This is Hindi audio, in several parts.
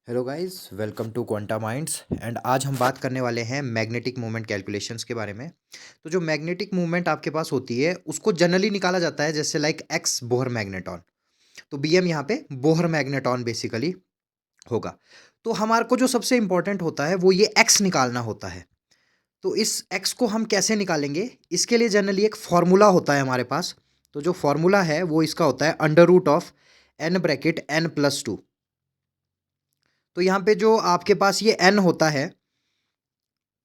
Hello guys, welcome to Quanta Minds. And आज हम बात करने वाले हैं मैग्नेटिक मोमेंट कैलकुलेशंस के बारे में। तो जो मैग्नेटिक मूवमेंट आपके पास होती है उसको जनरली निकाला जाता है जैसे लाइक एक्स बोहर मैग्नेटॉन। तो बी एम यहाँ पे बोहर मैग्नेटॉन बेसिकली होगा। तो हमारे को जो सबसे इंपॉर्टेंट होता है वो ये एक्स निकालना होता है। तो इस एक्स को हम कैसे निकालेंगे, इसके लिए जनरली एक फॉर्मूला होता है हमारे पास। तो जो फॉर्मूला है वो इसका होता है under root of n bracket n plus two. तो यहाँ पे जो आपके पास ये एन होता है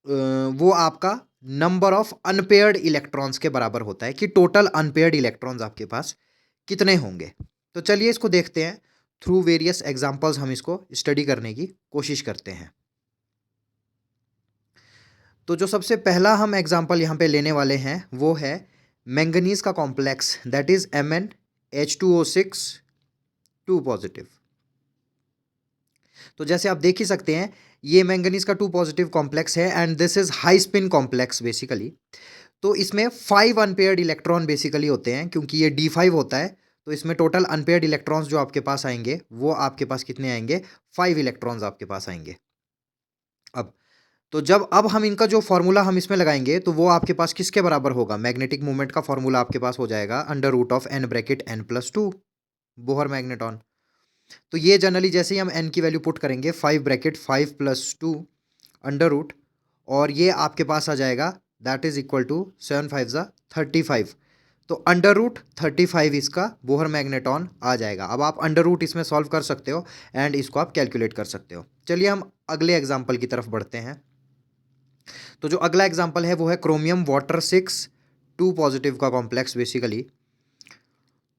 वो आपका नंबर ऑफ अनपेयर्ड इलेक्ट्रॉन्स के बराबर होता है कि टोटल अनपेयर्ड इलेक्ट्रॉन्स आपके पास कितने होंगे। तो चलिए इसको देखते हैं। थ्रू वेरियस एग्जांपल्स हम इसको स्टडी करने की कोशिश करते हैं। तो जो सबसे पहला हम एग्जांपल यहाँ पे लेने वाले हैं वो है मैंगनीज का complex, that is MnH2O6 2 positive. तो जैसे आप देख ही सकते हैं ये मैंगनीज का 2 पॉजिटिव कॉम्प्लेक्स है and this is high spin complex basically. तो इसमें 5 अनपेयर्ड इलेक्ट्रॉन बेसिकली होते हैं क्योंकि ये D5 होता है। तो इसमें टोटल अनपेयर्ड इलेक्ट्रॉन्स जो आपके पास आएंगे वो आपके पास कितने आएंगे, 5 इलेक्ट्रॉन्स आपके पास आएंगे। अब तो जब अब हम इनका जो फॉर्मूला हम इसमें लगाएंगे तो वो आपके पास किसके बराबर होगा, मैग्नेटिक मूवमेंट का फॉर्मूला आपके पास हो जाएगा under root of n bracket n plus two, Bohr magneton. तो ये जनरली जैसे ही हम एन की वैल्यू पुट करेंगे 5 bracket 5 plus two under root, और ये आपके पास आ जाएगा दैट इज इक्वल टू 7 5 ज़ा 35। तो अंडर रूट 35 इसका बोहर मैग्नेटॉन आ जाएगा। अब आप अंडर रूट इसमें सॉल्व कर सकते हो एंड इसको आप कैलकुलेट कर सकते हो। चलिए हम अगले एग्जाम्पल की तरफ बढ़ते हैं। तो जो अगला एग्जाम्पल है वो है क्रोमियम वाटर 6 2 पॉजिटिव का कॉम्प्लेक्स बेसिकली।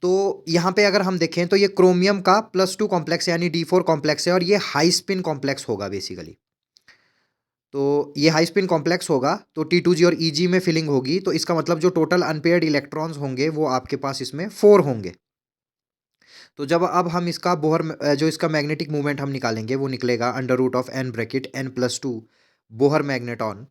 तो यहाँ पे अगर हम देखें तो ये क्रोमियम का +2 कॉम्प्लेक्स यानी D4 कॉम्प्लेक्स है और ये हाई स्पिन कॉम्प्लेक्स होगा बेसिकली। तो ये हाई स्पिन कॉम्प्लेक्स होगा तो T2G और EG में फिलिंग होगी, तो इसका मतलब जो टोटल अनपेयर्ड इलेक्ट्रॉन्स होंगे वो आपके पास इसमें 4 होंगे। तो जब अब हम इसका जो इसका मैग्नेटिक मूवमेंट हम निकालेंगे वो निकलेगा under root of n bracket n plus two Bohr magneton.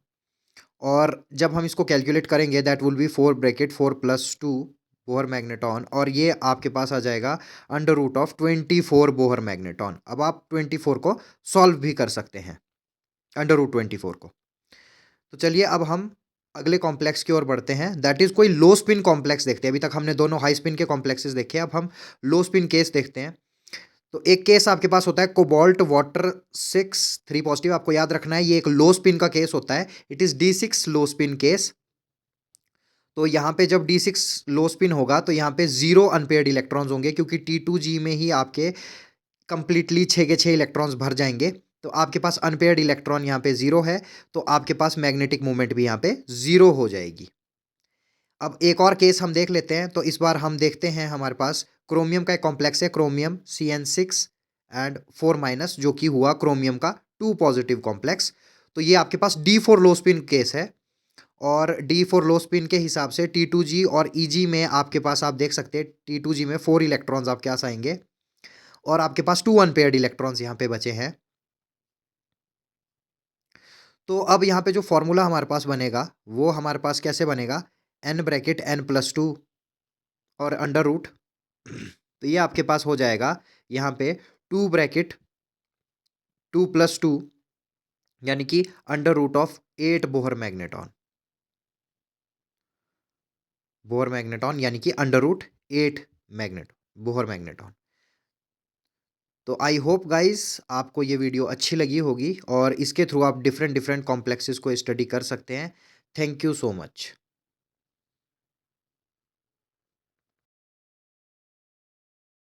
और जब हम इसको कैलकुलेट करेंगे that will be 4 bracket 4 plus two Bohr magneton, और ये आपके पास आ जाएगा under root of 24 Bohr magneton. अब आप 24 को सॉल्व भी कर सकते हैं, अंडर रूट 24 को। तो चलिए अब हम अगले कॉम्प्लेक्स की ओर बढ़ते हैं, दैट इज कोई लो स्पिन कॉम्प्लेक्स देखते हैं। अभी तक हमने दोनों हाई स्पिन के कॉम्प्लेक्सेस देखे, अब हम लो स्पिन केस देखते हैं। तो एक केस आपके पास होता है कोबाल्ट वाटर 6 3 पॉजिटिव। आपको याद रखना है ये एक लो स्पिन का केस होता है, it is D6 low spin case. तो यहाँ पे जब D6 लो स्पिन होगा तो यहाँ पे 0 अनपेयर्ड इलेक्ट्रॉन्स होंगे क्योंकि T2G में ही आपके कंप्लीटली 6 के 6 इलेक्ट्रॉन्स भर जाएंगे। तो आपके पास अनपेयर्ड इलेक्ट्रॉन यहाँ पे 0 है, तो आपके पास मैग्नेटिक मूवमेंट भी यहाँ पे 0 हो जाएगी। अब एक और केस हम देख लेते हैं। तो इस बार हम देखते हैं हमारे पास क्रोमियम का एक कॉम्प्लेक्स है, क्रोमियम CN6 एंड 4 माइनस, जो कि हुआ क्रोमियम का 2 पॉजिटिव कॉम्प्लेक्स। तो ये आपके पास D4 लो स्पिन केस है, और D4 लो स्पिन के हिसाब से T2G और EG में आपके पास आप देख सकते हैं T2G में 4 इलेक्ट्रॉन्स आपके पास आएंगे और आपके पास 2 अनपेयर्ड इलेक्ट्रॉन्स यहाँ पे बचे हैं। तो अब यहाँ पे जो फॉर्मूला हमारे पास बनेगा वो हमारे पास कैसे बनेगा, n bracket n plus two और अंडर रूट। तो ये आपके पास हो जाएगा यहाँ पे 2 ब्रैकेट 2 प्लस टू यानी कि under root of 8 Bohr magneton, Bohr magneton यानी कि under root 8 magnet Bohr magneton. तो आई होप गाइस आपको ये वीडियो अच्छी लगी होगी और इसके थ्रू आप डिफरेंट डिफरेंट कॉम्प्लेक्सेस को स्टडी कर सकते हैं। Thank you so much.